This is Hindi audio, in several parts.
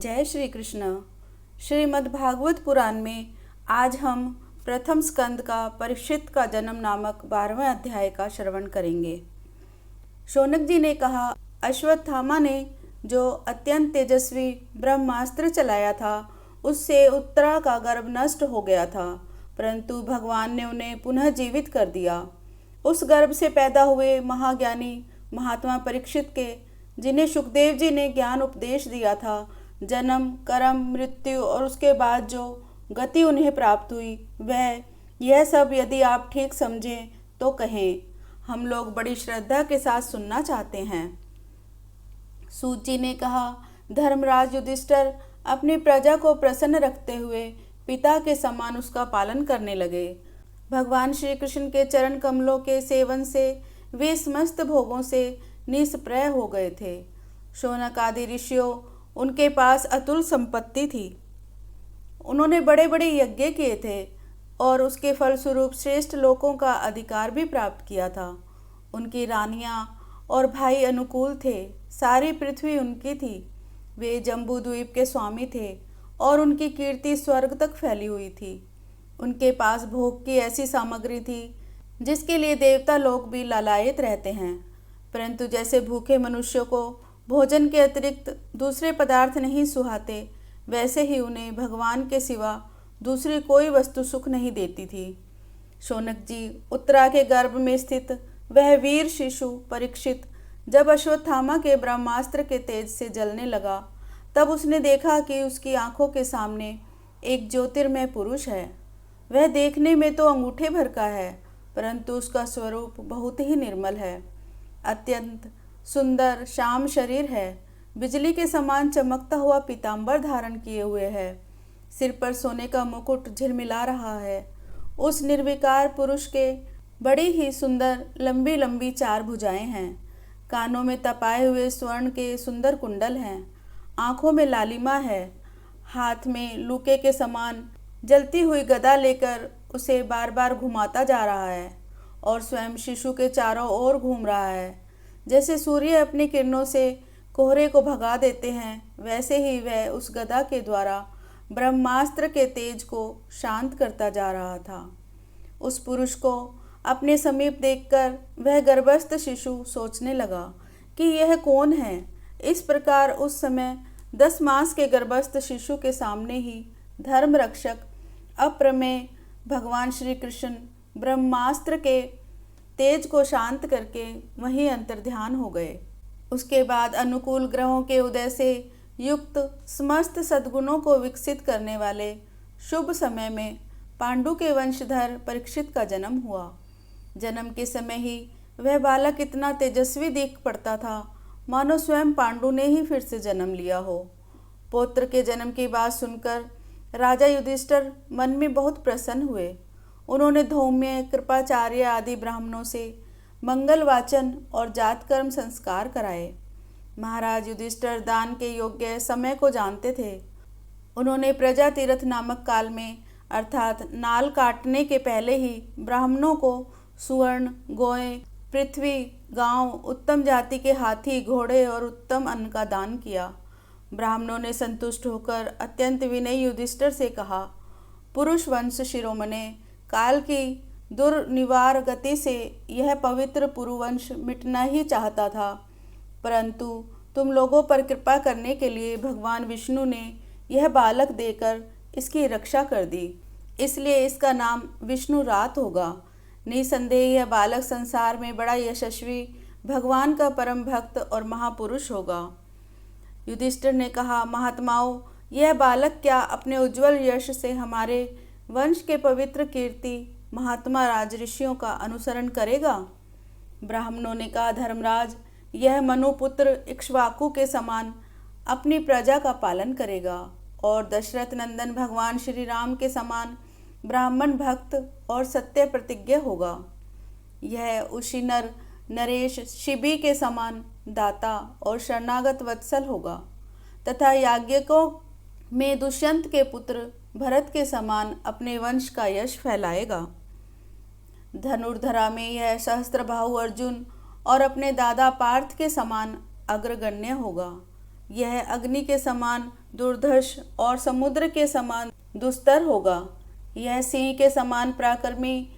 जय श्री कृष्ण। श्रीमद् भागवत पुराण में आज हम प्रथम स्कंद का परीक्षित का जन्म नामक 12वें अध्याय का श्रवण करेंगे। शौनक जी ने कहा, अश्वत्थामा ने जो अत्यंत तेजस्वी ब्रह्मास्त्र चलाया था उससे उत्तरा का गर्भ नष्ट हो गया था, परंतु भगवान ने उन्हें पुनः जीवित कर दिया। उस गर्भ से पैदा हुए महाज्ञानी महात्मा परीक्षित के, जिन्हें सुखदेव जी ने ज्ञान उपदेश दिया था, जन्म, कर्म, मृत्यु और उसके बाद जो गति उन्हें प्राप्त हुई, यह सब यदि आप ठीक समझें तो कहें। हम लोग बड़ी श्रद्धा के साथ सुनना चाहते हैं। सूत जी ने कहा, धर्मराज युधिष्ठिर अपनी प्रजा को प्रसन्न रखते हुए पिता के समान उसका पालन करने लगे। भगवान श्री कृष्ण के चरण कमलों के सेवन से वे समस्त भोगों से निष्प्रय हो गए थे। शौनक आदि ऋषियों, उनके पास अतुल संपत्ति थी। उन्होंने बड़े बड़े यज्ञ किए थे और उसके फलस्वरूप श्रेष्ठ लोकों का अधिकार भी प्राप्त किया था। उनकी रानियां और भाई अनुकूल थे। सारी पृथ्वी उनकी थी। वे जम्बू द्वीप के स्वामी थे और उनकी कीर्ति स्वर्ग तक फैली हुई थी। उनके पास भोग की ऐसी सामग्री थी जिसके लिए देवता लोग भी लालायित रहते हैं, परंतु जैसे भूखे मनुष्यों को भोजन के अतिरिक्त दूसरे पदार्थ नहीं सुहाते, वैसे ही उन्हें भगवान के सिवा दूसरी कोई वस्तु सुख नहीं देती थी। शौनक जी, उत्तरा के गर्भ में स्थित वह वीर शिशु परीक्षित जब अश्वत्थामा के ब्रह्मास्त्र के तेज से जलने लगा, तब उसने देखा कि उसकी आंखों के सामने एक ज्योतिर्मय पुरुष है। वह देखने में तो अंगूठे भर का है, परंतु उसका स्वरूप बहुत ही निर्मल है। अत्यंत सुंदर श्याम शरीर है। बिजली के समान चमकता हुआ पीतांबर धारण किए हुए है। सिर पर सोने का मुकुट झिलमिला रहा है। उस निर्विकार पुरुष के बड़ी ही सुंदर लंबी लंबी 4 भुजाएं हैं। कानों में तपाए हुए स्वर्ण के सुंदर कुंडल हैं। आंखों में लालिमा है। हाथ में लूके के समान जलती हुई गदा लेकर उसे बार बार घुमाता जा रहा है और स्वयं शिशु के चारों ओर घूम रहा है। जैसे सूर्य अपनी किरणों से कोहरे को भगा देते हैं, वैसे ही वह उस गदा के द्वारा ब्रह्मास्त्र के तेज को शांत करता जा रहा था। उस पुरुष को अपने समीप देखकर वह गर्भस्थ शिशु सोचने लगा कि यह कौन है। इस प्रकार उस समय 10 मास के गर्भस्थ शिशु के सामने ही धर्म रक्षक अप्रमेय भगवान श्री कृष्ण ब्रह्मास्त्र के तेज को शांत करके वहीं अंतर्ध्यान हो गए। उसके बाद अनुकूल ग्रहों के उदय से युक्त समस्त सद्गुणों को विकसित करने वाले शुभ समय में पांडु के वंशधर परीक्षित का जन्म हुआ। जन्म के समय ही वह बालक इतना तेजस्वी दिख पड़ता था, मानो स्वयं पांडु ने ही फिर से जन्म लिया हो। पौत्र के जन्म की बात सुनकर राजा युधिष्ठिर मन में बहुत प्रसन्न हुए। उन्होंने धौम्य, कृपाचार्य आदि ब्राह्मणों से मंगल वाचन और जातकर्म संस्कार कराए। महाराज युधिष्ठिर दान के योग्य समय को जानते थे। उन्होंने प्रजा तीर्थ नामक काल में, अर्थात नाल काटने के पहले ही ब्राह्मणों को सुवर्ण, गोएं, पृथ्वी, गांव, उत्तम जाति के हाथी, घोड़े और उत्तम अन्न का दान किया। ब्राह्मणों ने संतुष्ट होकर अत्यंत विनयी युधिष्ठिर से कहा, पुरुष वंश शिरोमणे, काल की दुर्निवार गति से यह पवित्र पुरुवंश मिटना ही चाहता था, परंतु तुम लोगों पर कृपा करने के लिए भगवान विष्णु ने यह बालक देकर इसकी रक्षा कर दी, इसलिए इसका नाम विष्णु रात होगा। निसंदेह यह बालक संसार में बड़ा यशस्वी, भगवान का परम भक्त और महापुरुष होगा। युधिष्ठिर ने कहा, महात्माओं, यह बालक क्या अपने उज्जवल यश से हमारे वंश के पवित्र कीर्ति महात्मा राजऋषियों का अनुसरण करेगा? ब्राह्मणों ने कहा, धर्मराज, यह मनुपुत्र इक्ष्वाकु के समान अपनी प्रजा का पालन करेगा और दशरथ नंदन भगवान श्री राम के समान ब्राह्मण भक्त और सत्य प्रतिज्ञ होगा। यह उशिनर नरेश शिबी के समान दाता और शरणागत वत्सल होगा तथा याज्ञिकों में दुष्यंत के पुत्र भरत के समान अपने वंश का यश फैलाएगा। धनुर्धरा में यह सहस्त्रबाहु अर्जुन और अपने दादा पार्थ के समान अग्रगण्य होगा। यह अग्नि के समान दुर्धर्ष और समुद्र के समान दुस्तर होगा। यह सिंह के समान पराक्रमी,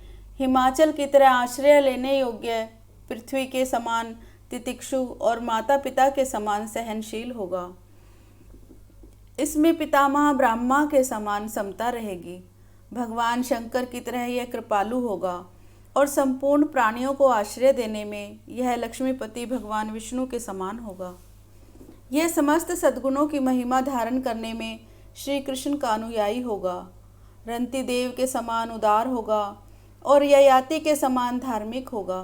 हिमाचल की तरह आश्रय लेने योग्य, पृथ्वी के समान तितिक्षु और माता पिता के समान सहनशील होगा। इसमें पितामह ब्रह्मा के समान समता रहेगी। भगवान शंकर की तरह यह कृपालु होगा और संपूर्ण प्राणियों को आश्रय देने में यह लक्ष्मीपति भगवान विष्णु के समान होगा। यह समस्त सद्गुणों की महिमा धारण करने में श्री कृष्ण का अनुयायी होगा। रंति देव के समान उदार होगा और ययाति के समान धार्मिक होगा।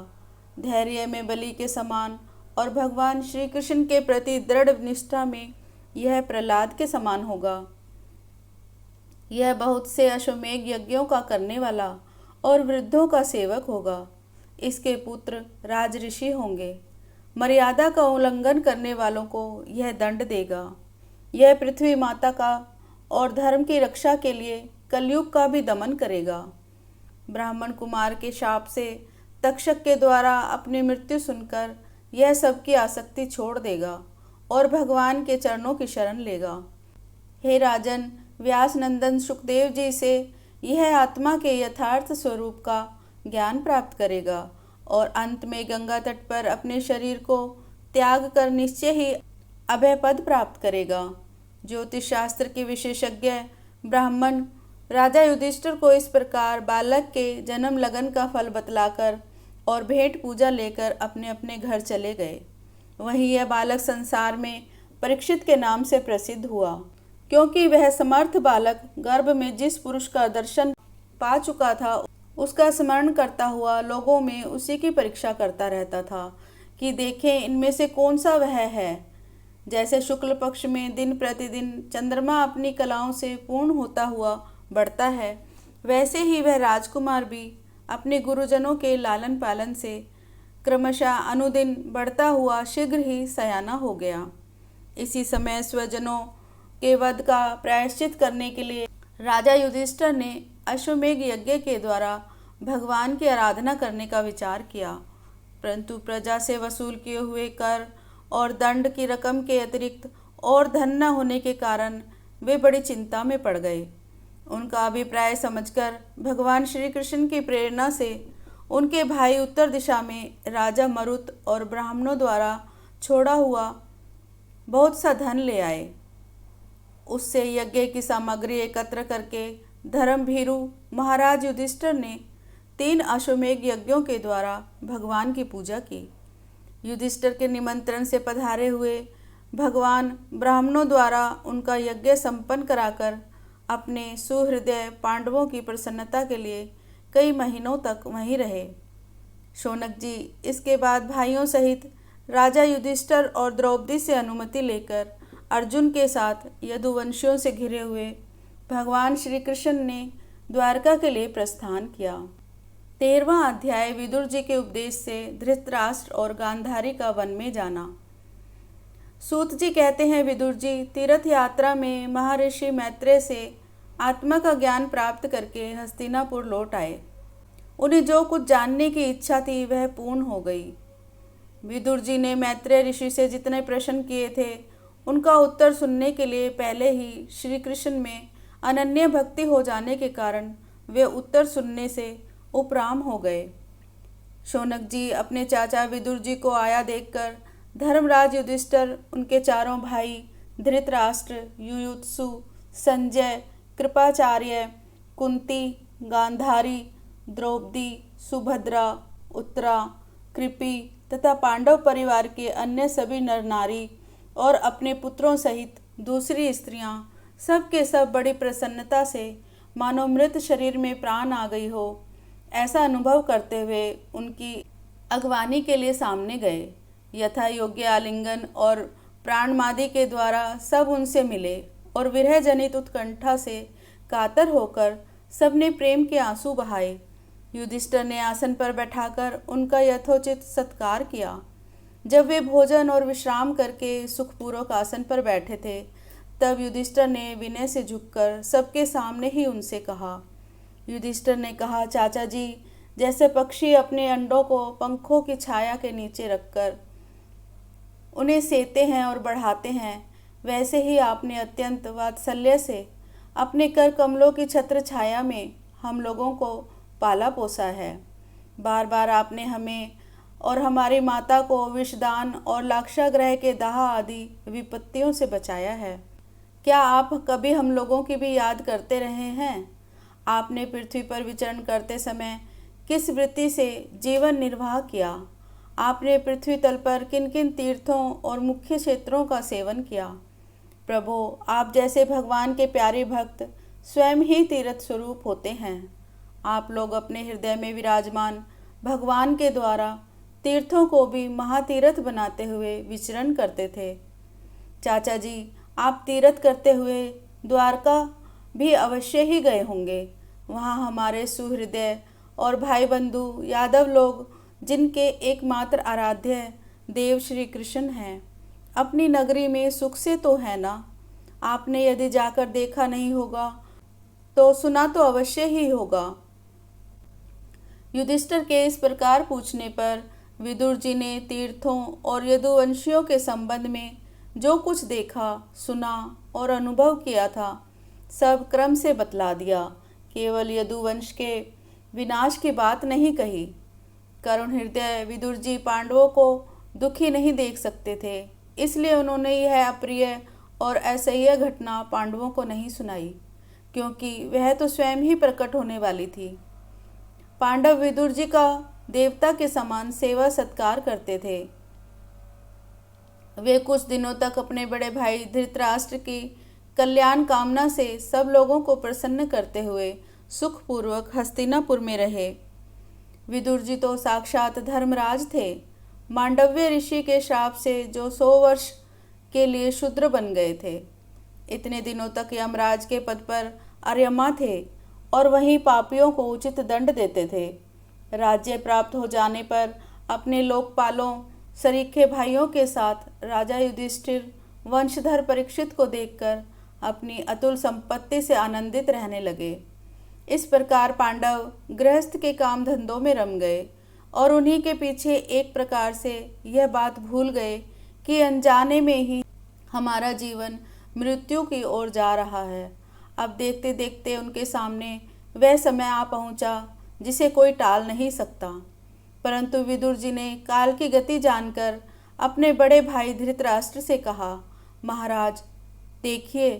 धैर्य में बलि के समान और भगवान श्री कृष्ण के प्रति दृढ़ निष्ठा में यह प्रहलाद के समान होगा। यह बहुत से अश्वमेघ यज्ञों का करने वाला और वृद्धों का सेवक होगा। इसके पुत्र राज ऋषि होंगे। मर्यादा का उल्लंघन करने वालों को यह दंड देगा। यह पृथ्वी माता का और धर्म की रक्षा के लिए कलयुग का भी दमन करेगा। ब्राह्मण कुमार के शाप से तक्षक के द्वारा अपनी मृत्यु सुनकर यह सबकी आसक्ति छोड़ देगा और भगवान के चरणों की शरण लेगा। हे राजन, व्यास नंदन सुखदेव जी से यह आत्मा के यथार्थ स्वरूप का ज्ञान प्राप्त करेगा और अंत में गंगा तट पर अपने शरीर को त्याग कर निश्चय ही अभय पद प्राप्त करेगा। ज्योतिष शास्त्र के विशेषज्ञ ब्राह्मण राजा युधिष्ठिर को इस प्रकार बालक के जन्म लगन का फल बतलाकर और भेंट पूजा लेकर अपने अपने घर चले गए। वहीं यह बालक संसार में परीक्षित के नाम से प्रसिद्ध हुआ, क्योंकि वह समर्थ बालक गर्भ में जिस पुरुष का दर्शन पा चुका था उसका स्मरण करता हुआ लोगों में उसी की परीक्षा करता रहता था कि देखें इनमें से कौन सा वह है। जैसे शुक्ल पक्ष में दिन प्रतिदिन चंद्रमा अपनी कलाओं से पूर्ण होता हुआ बढ़ता है, वैसे ही वह राजकुमार भी अपने गुरुजनों के लालन पालन से क्रमशः अनुदिन बढ़ता हुआ शीघ्र ही सयाना हो गया। इसी समय स्वजनों के वध का प्रायश्चित करने के लिए राजा युधिष्ठिर ने अश्वमेघ यज्ञ के द्वारा भगवान की आराधना करने का विचार किया, परंतु प्रजा से वसूल किए हुए कर और दंड की रकम के अतिरिक्त और धन न होने के कारण वे बड़ी चिंता में पड़ गए। उनका अभिप्राय समझकर भगवान श्री कृष्ण की प्रेरणा से उनके भाई उत्तर दिशा में राजा मरुत और ब्राह्मणों द्वारा छोड़ा हुआ बहुत सा धन ले आए। उससे यज्ञ की सामग्री एकत्र करके धर्मभीरु महाराज युधिष्ठिर ने 3 अश्वमेघ यज्ञों के द्वारा भगवान की पूजा की। युधिष्ठिर के निमंत्रण से पधारे हुए भगवान ब्राह्मणों द्वारा उनका यज्ञ संपन्न कराकर अपने सुहृदय पांडवों की प्रसन्नता के लिए कई महीनों तक वहीं रहे। शौनक जी इसके बाद भाइयों सहित राजा युधिष्ठिर और द्रौपदी से अनुमति लेकर अर्जुन के साथ यदुवंशियों से घिरे हुए भगवान श्री कृष्ण ने द्वारका के लिए प्रस्थान किया। 13वां अध्याय विदुर जी के उपदेश से धृतराष्ट्र और गांधारी का वन में जाना। सूत जी कहते हैं, विदुर जी तीर्थ यात्रा में महर्षि मैत्रेय से आत्मा का ज्ञान प्राप्त करके हस्तिनापुर लौट आए। उन्हें जो कुछ जानने की इच्छा थी वह पूर्ण हो गई। विदुर जी ने मैत्रेय ऋषि से जितने प्रश्न किए थे उनका उत्तर सुनने के लिए पहले ही श्री कृष्ण में अनन्य भक्ति हो जाने के कारण वे उत्तर सुनने से उपराम हो गए। शौनक जी अपने चाचा विदुर जी को आया देखकर धर्मराज युधिष्ठिर, उनके चारों भाई धृतराष्ट्र, युयुत्सु, संजय, कृपाचार्य, कुंती, गांधारी, द्रौपदी, सुभद्रा, उत्तरा, कृपि तथा पांडव परिवार के अन्य सभी नर नारी और अपने पुत्रों सहित दूसरी स्त्रियां सब के सब बड़ी प्रसन्नता से मानो मृत शरीर में प्राण आ गई हो ऐसा अनुभव करते हुए उनकी अगवानी के लिए सामने गए। यथा योग्य आलिंगन और प्राणमादि के द्वारा सब उनसे मिले और विरह जनित उत्कंठा से कातर होकर सबने प्रेम के आंसू बहाए। युधिष्ठिर ने आसन पर बैठाकर उनका यथोचित सत्कार किया। जब वे भोजन और विश्राम करके सुखपूर्वक आसन पर बैठे थे तब युधिष्ठिर ने विनय से झुककर सबके सामने ही उनसे कहा। युधिष्ठिर ने कहा, चाचा जी, जैसे पक्षी अपने अंडों को पंखों की छाया के नीचे रखकर उन्हें सेते हैं और बढ़ाते हैं, वैसे ही आपने अत्यंत वात्सल्य से अपने कर कमलों की छत्र छाया में हम लोगों को पाला पोसा है। बार बार आपने हमें और हमारी माता को विषदान और लाक्षागृह के दाह आदि विपत्तियों से बचाया है। क्या आप कभी हम लोगों की भी याद करते रहे हैं? आपने पृथ्वी पर विचरण करते समय किस वृत्ति से जीवन निर्वाह किया? आपने पृथ्वी तल पर किन किन तीर्थों और मुख्य क्षेत्रों का सेवन किया? प्रभु, आप जैसे भगवान के प्यारे भक्त स्वयं ही तीर्थ स्वरूप होते हैं। आप लोग अपने हृदय में विराजमान भगवान के द्वारा तीर्थों को भी महातीर्थ बनाते हुए विचरण करते थे। चाचा जी, आप तीर्थ करते हुए द्वारका भी अवश्य ही गए होंगे। वहाँ हमारे सुहृदय और भाई बंधु यादव लोग, जिनके एकमात्र आराध्य देव श्री कृष्ण हैं, अपनी नगरी में सुख से तो है ना? आपने यदि जाकर देखा नहीं होगा तो सुना तो अवश्य ही होगा। युधिष्ठिर के इस प्रकार पूछने पर विदुर जी ने तीर्थों और यदुवंशियों के संबंध में जो कुछ देखा, सुना और अनुभव किया था, सब क्रम से बतला दिया। केवल यदुवंश के विनाश की बात नहीं कही। करुण हृदय विदुर जी पांडवों को दुखी नहीं देख सकते थे, इसलिए उन्होंने यह अप्रिय और असह्य घटना पांडवों को नहीं सुनाई, क्योंकि वह तो स्वयं ही प्रकट होने वाली थी। पांडव विदुर जी का देवता के समान सेवा सत्कार करते थे। वे कुछ दिनों तक अपने बड़े भाई धृतराष्ट्र की कल्याण कामना से सब लोगों को प्रसन्न करते हुए सुखपूर्वक हस्तिनापुर में रहे। विदुर जी तो साक्षात धर्मराज थे। मांडव्य ऋषि के श्राप से जो 100 वर्ष के लिए शूद्र बन गए थे। इतने दिनों तक यमराज के पद पर अर्यमा थे और वहीं पापियों को उचित दंड देते थे। राज्य प्राप्त हो जाने पर अपने लोकपालों सरीखे भाइयों के साथ राजा युधिष्ठिर वंशधर परीक्षित को देखकर अपनी अतुल संपत्ति से आनंदित रहने लगे। इस प्रकार पांडव गृहस्थ के काम धंधों में रम गए और उन्हीं के पीछे एक प्रकार से यह बात भूल गए कि अनजाने में ही हमारा जीवन मृत्यु की ओर जा रहा है। अब देखते देखते उनके सामने वह समय आ पहुंचा जिसे कोई टाल नहीं सकता। परंतु विदुर जी ने काल की गति जानकर अपने बड़े भाई धृतराष्ट्र से कहा, महाराज देखिए,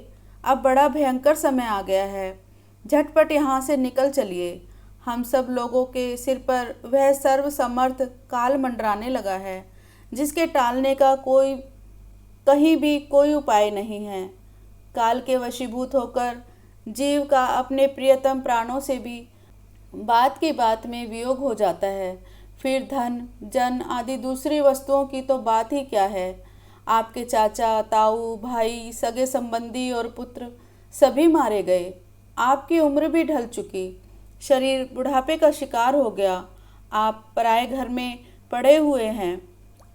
अब बड़ा भयंकर समय आ गया है। झटपट यहाँ से निकल चलिए। हम सब लोगों के सिर पर वह सर्वसमर्थ काल मंडराने लगा है, जिसके टालने का कहीं भी कोई उपाय नहीं है। काल के वशीभूत होकर जीव का अपने प्रियतम प्राणों से भी बात की बात में वियोग हो जाता है। फिर धन, जन आदि दूसरी वस्तुओं की तो बात ही क्या है। आपके चाचा, ताऊ, भाई, सगे संबंधी और पुत्र सभी मारे गए। आपकी उम्र भी ढल चुकी, शरीर बुढ़ापे का शिकार हो गया। आप पराए घर में पड़े हुए हैं।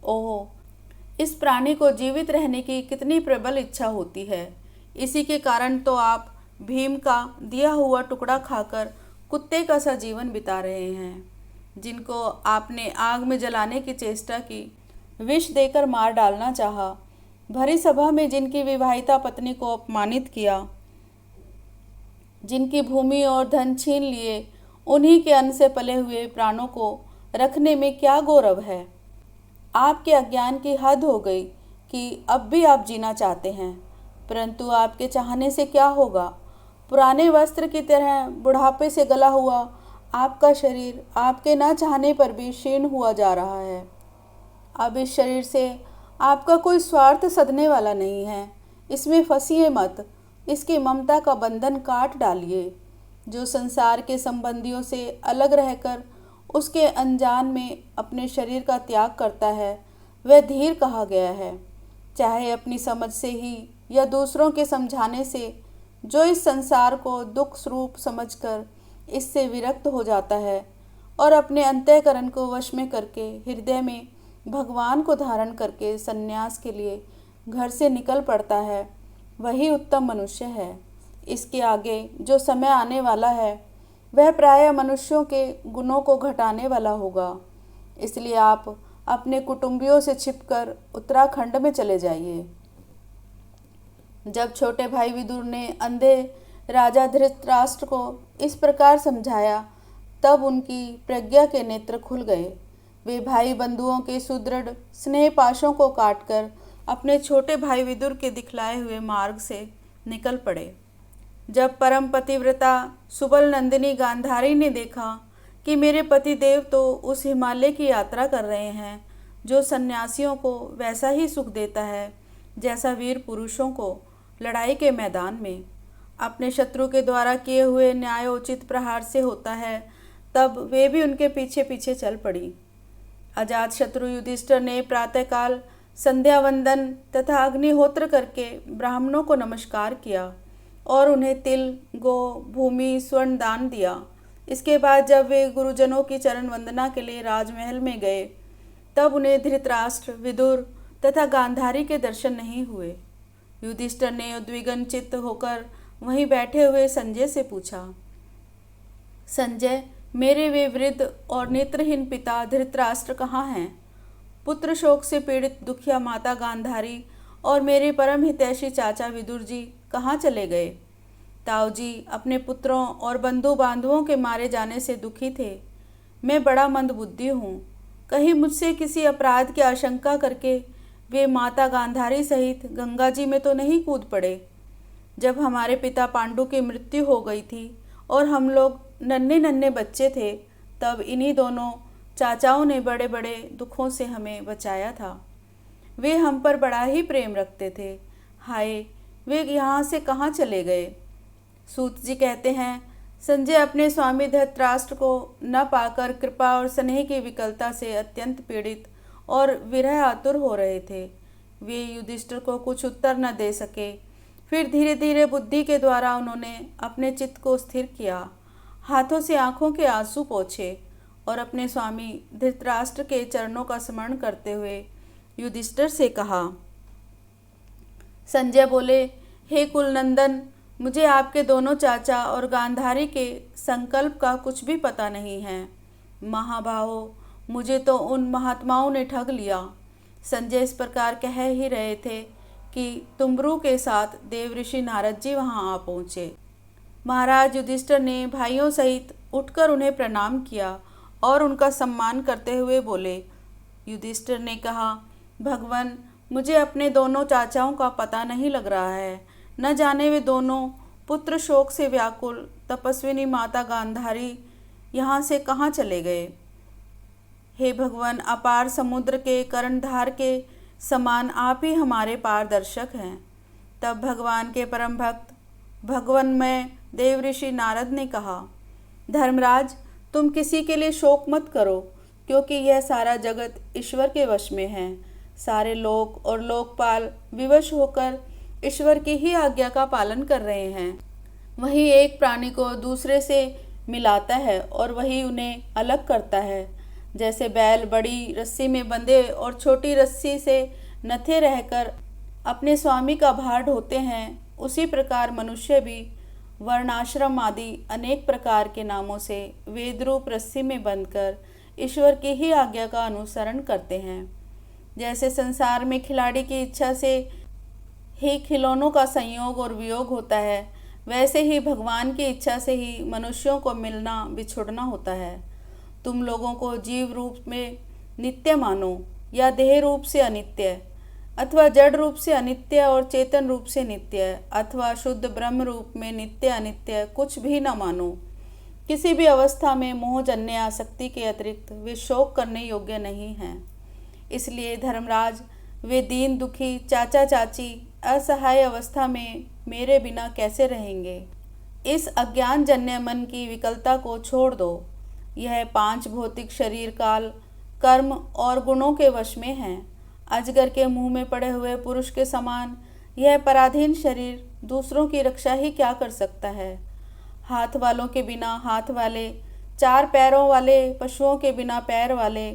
ओह, इस प्राणी को जीवित रहने की कितनी प्रबल इच्छा होती है। इसी के कारण तो आप भीम का दिया हुआ टुकड़ा खाकर कुत्ते का सा जीवन बिता रहे हैं। जिनको आपने आग में जलाने की चेष्टा की, विष देकर मार डालना चाहा, भरी सभा में जिनकी विवाहिता पत्नी को अपमानित किया, जिनकी भूमि और धन छीन लिए, उन्हीं के अन्न से पले हुए प्राणों को रखने में क्या गौरव है। आपके अज्ञान की हद हो गई कि अब भी आप जीना चाहते हैं, परंतु आपके चाहने से क्या होगा। पुराने वस्त्र की तरह बुढ़ापे से गला हुआ आपका शरीर आपके न चाहने पर भी क्षीण हुआ जा रहा है। अब इस शरीर से आपका कोई स्वार्थ सधने वाला नहीं है। इसमें फंसिए मत, इसकी ममता का बंधन काट डालिए। जो संसार के संबंधियों से अलग रहकर उसके अनजान में अपने शरीर का त्याग करता है, वह धीर कहा गया है। चाहे अपनी समझ से ही या दूसरों के समझाने से, जो इस संसार को दुख स्वरूप समझकर इससे विरक्त हो जाता है और अपने अंतःकरण को वश में करके हृदय में भगवान को धारण करके संन्यास के लिए घर से निकल पड़ता है, वही उत्तम मनुष्य है। इसके आगे जो समय आने वाला है वह प्रायः मनुष्यों के गुणों को घटाने वाला होगा। इसलिए आप अपने कुटुंबियों से छिपकर उत्तराखंड में चले जाइए। जब छोटे भाई विदुर ने अंधे राजा धृतराष्ट्र को इस प्रकार समझाया, तब उनकी प्रज्ञा के नेत्र खुल गए। वे भाई बंधुओं के सुदृढ़ स्नेह पाशों को काटकर अपने छोटे भाई विदुर के दिखलाए हुए मार्ग से निकल पड़े। जब परम पतिव्रता सुबल नंदिनी गांधारी ने देखा कि मेरे पतिदेव तो उस हिमालय की यात्रा कर रहे हैं जो सन्यासियों को वैसा ही सुख देता है जैसा वीर पुरुषों को लड़ाई के मैदान में अपने शत्रु के द्वारा किए हुए न्यायोचित प्रहार से होता है, तब वे भी उनके पीछे पीछे चल पड़ी। अजात शत्रु युधिष्ठिर ने प्रातःकाल संध्या वंदन तथा अग्निहोत्र करके ब्राह्मणों को नमस्कार किया और उन्हें तिल, गो, भूमि, स्वर्ण दान दिया। इसके बाद जब वे गुरुजनों की चरण वंदना के लिए राजमहल में गए, तब उन्हें धृतराष्ट्र, विदुर तथा गांधारी के दर्शन नहीं हुए। युधिष्ठिर ने उद्विग्न चित्त होकर वहीं बैठे हुए संजय से पूछा, संजय, मेरे वे वृद्ध और नेत्रहीन पिता धृतराष्ट्र कहाँ हैं? पुत्र शोक से पीड़ित दुखिया माता गांधारी और मेरे परम हितैषी चाचा विदुर जी कहाँ चले गए? ताऊ जी अपने पुत्रों और बंधु बांधवों के मारे जाने से दुखी थे। मैं बड़ा मंदबुद्धि हूँ, कहीं मुझसे किसी अपराध की आशंका करके वे माता गांधारी सहित गंगा जी में तो नहीं कूद पड़े? जब हमारे पिता पांडु की मृत्यु हो गई थी और हम लोग नन्हे नन्हे बच्चे थे, तब इन्हीं दोनों चाचाओं ने बड़े बड़े दुखों से हमें बचाया था। वे हम पर बड़ा ही प्रेम रखते थे। हाय, वे यहाँ से कहाँ चले गए? सूत जी कहते हैं, संजय अपने स्वामी धृतराष्ट्र को न पाकर कृपा और स्नेह की विकलता से अत्यंत पीड़ित और विरह आतुर हो रहे थे। वे युधिष्ठिर को कुछ उत्तर न दे सके। फिर धीरे धीरे बुद्धि के द्वारा उन्होंने अपने चित्त को स्थिर किया, हाथों से आंखों के आंसू पोंछे और अपने स्वामी धृतराष्ट्र के चरणों का स्मरण करते हुए युधिष्ठिर से कहा। संजय बोले, हे कुलनंदन, मुझे आपके दोनों चाचा और गांधारी के संकल्प का कुछ भी पता नहीं है। महाबाहो, मुझे तो उन महात्माओं ने ठग लिया। संजय इस प्रकार कह ही रहे थे कि तुम्बरू के साथ देवऋषि नारद जी वहां आ पहुँचे। महाराज युधिष्ठिर ने भाइयों सहित उठकर उन्हें प्रणाम किया और उनका सम्मान करते हुए बोले। युधिष्ठिर ने कहा, भगवान, मुझे अपने दोनों चाचाओं का पता नहीं लग रहा है। न जाने वे दोनों पुत्र शोक से व्याकुल तपस्विनी माता गांधारी यहाँ से कहाँ चले गए। हे भगवान, अपार समुद्र के कर्णधार के समान आप ही हमारे पारदर्शक हैं। तब भगवान के परम भक्त भगवन्मय देवऋषि नारद ने कहा, धर्मराज, तुम किसी के लिए शोक मत करो, क्योंकि यह सारा जगत ईश्वर के वश में है। सारे लोक और लोकपाल विवश होकर ईश्वर की ही आज्ञा का पालन कर रहे हैं। वही एक प्राणी को दूसरे से मिलाता है और वही उन्हें अलग करता है। जैसे बैल बड़ी रस्सी में बंधे और छोटी रस्सी से नथे रहकर अपने स्वामी का भार ढोते हैं, उसी प्रकार मनुष्य भी वर्णाश्रम आदि अनेक प्रकार के नामों से वेदरूप रस्सी में बंधकर ईश्वर की ही आज्ञा का अनुसरण करते हैं। जैसे संसार में खिलाड़ी की इच्छा से ही खिलौनों का संयोग और वियोग होता है, वैसे ही भगवान की इच्छा से ही मनुष्यों को मिलना बिछुड़ना होता है। तुम लोगों को जीव रूप में नित्य मानो या देह रूप से अनित्य, अथवा जड़ रूप से अनित्य और चेतन रूप से नित्य, अथवा शुद्ध ब्रह्म रूप में नित्य अनित्य कुछ भी न मानो। किसी भी अवस्था में मोहजन्य आसक्ति के अतिरिक्त वे शोक करने योग्य नहीं हैं। इसलिए धर्मराज, वे दीन दुखी चाचा चाची असहाय अवस्था में मेरे बिना कैसे रहेंगे? इस अज्ञान जन्य मन की विकलता को छोड़ दो। यह 5 भौतिक शरीर काल, कर्म और गुणों के वश में हैं। अजगर के मुंह में पड़े हुए पुरुष के समान यह पराधीन शरीर दूसरों की रक्षा ही क्या कर सकता है? हाथ वालों के बिना हाथ वाले, 4 पैरों वाले पशुओं के बिना पैर वाले,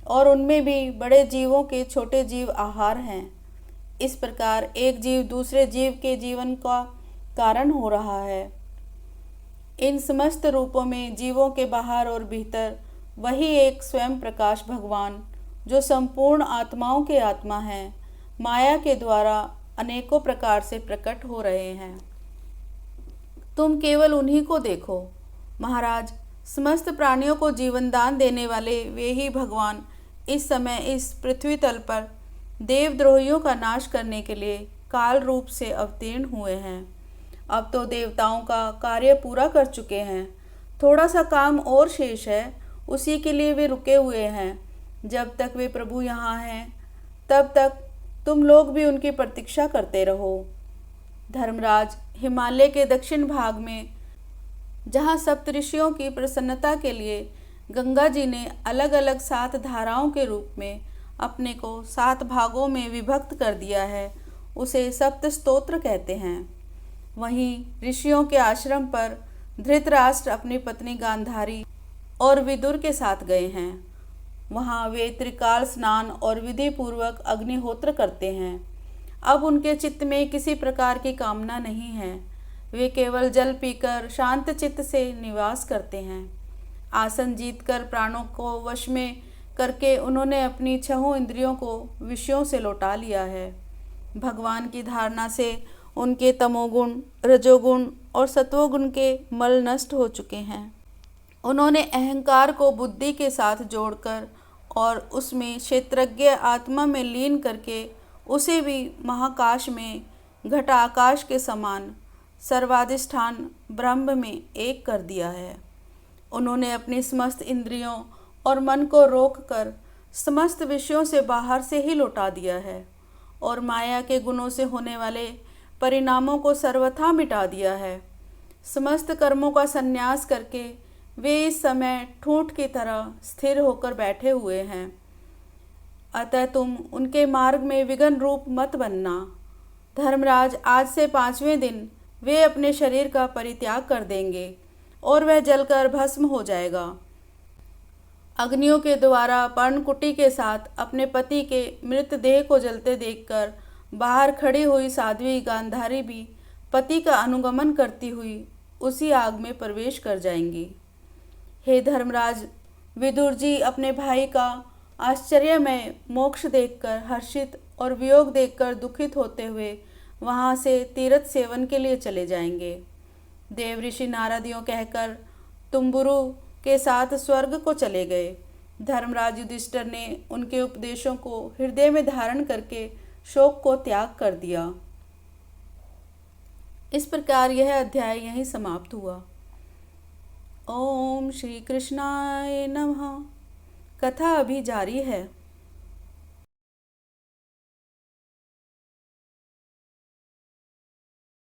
और उनमें भी बड़े जीवों के छोटे जीव आहार हैं। इस प्रकार एक जीव दूसरे जीव के जीवन का कारण हो रहा है। इन समस्त रूपों में जीवों के बाहर और भीतर वही एक स्वयं प्रकाश भगवान, जो संपूर्ण आत्माओं के आत्मा हैं, माया के द्वारा अनेकों प्रकार से प्रकट हो रहे हैं। तुम केवल उन्हीं को देखो। महाराज, समस्त प्राणियों को जीवन दान देने वाले वे ही भगवान इस समय इस पृथ्वी तल पर देवद्रोहियों का नाश करने के लिए काल रूप से अवतीर्ण हुए हैं। अब तो देवताओं का कार्य पूरा कर चुके हैं, थोड़ा सा काम और शेष है, उसी के लिए वे रुके हुए हैं। जब तक वे प्रभु यहाँ हैं तब तक तुम लोग भी उनकी प्रतीक्षा करते रहो। धर्मराज, हिमालय के दक्षिण भाग में जहाँ सप्तऋषियों की प्रसन्नता के लिए गंगा जी ने अलग अलग 7 धाराओं के रूप में अपने को 7 भागों में विभक्त कर दिया है, उसे सप्त स्तोत्र कहते हैं। वहीं ऋषियों के आश्रम पर धृतराष्ट्र अपनी पत्नी गांधारी और विदुर के साथ गए हैं। वहाँ वे त्रिकाल स्नान और विधि पूर्वक अग्निहोत्र करते हैं। अब उनके चित्त में किसी प्रकार की कामना नहीं है, वे केवल जल पीकर शांत चित्त से निवास करते हैं। आसन जीतकर प्राणों को वश में करके उन्होंने अपनी 6 इंद्रियों को विषयों से लौटा लिया है। भगवान की धारणा से उनके तमोगुण, रजोगुण और सत्वगुण के मल नष्ट हो चुके हैं। उन्होंने अहंकार को बुद्धि के साथ जोड़कर और उसमें क्षेत्रज्ञ आत्मा में लीन करके उसे भी महाकाश में घटाकाश के समान सर्वाधिष्ठान ब्रह्म में एक कर दिया है। उन्होंने अपनी समस्त इंद्रियों और मन को रोककर समस्त विषयों से बाहर से ही लौटा दिया है और माया के गुणों से होने वाले परिणामों को सर्वथा मिटा दिया है। समस्त कर्मों का संन्यास करके वे इस समय ठूंठ की तरह स्थिर होकर बैठे हुए हैं। अतः तुम उनके मार्ग में विघ्न रूप मत बनना। धर्मराज, आज से 5वें दिन वे अपने शरीर का परित्याग कर देंगे और वह जलकर भस्म हो जाएगा। अग्नियों के द्वारा पर्णकुटी के साथ अपने पति के मृतदेह को जलते देखकर बाहर खड़ी हुई साध्वी गांधारी भी पति का अनुगमन करती हुई उसी आग में प्रवेश कर जाएंगी। हे धर्मराज, विदुर जी अपने भाई का आश्चर्यमय मोक्ष देखकर हर्षित और वियोग देखकर दुखित होते हुए वहाँ से तीर्थ सेवन के लिए चले जाएंगे। देव ऋषि नारद यूँ कहकर तुम्बुरु के साथ स्वर्ग को चले गए। धर्मराज युधिष्ठिर ने उनके उपदेशों को हृदय में धारण करके शोक को त्याग कर दिया। इस प्रकार यह अध्याय यहीं समाप्त हुआ। ओम श्री कृष्णाय नमः। कथा अभी जारी है।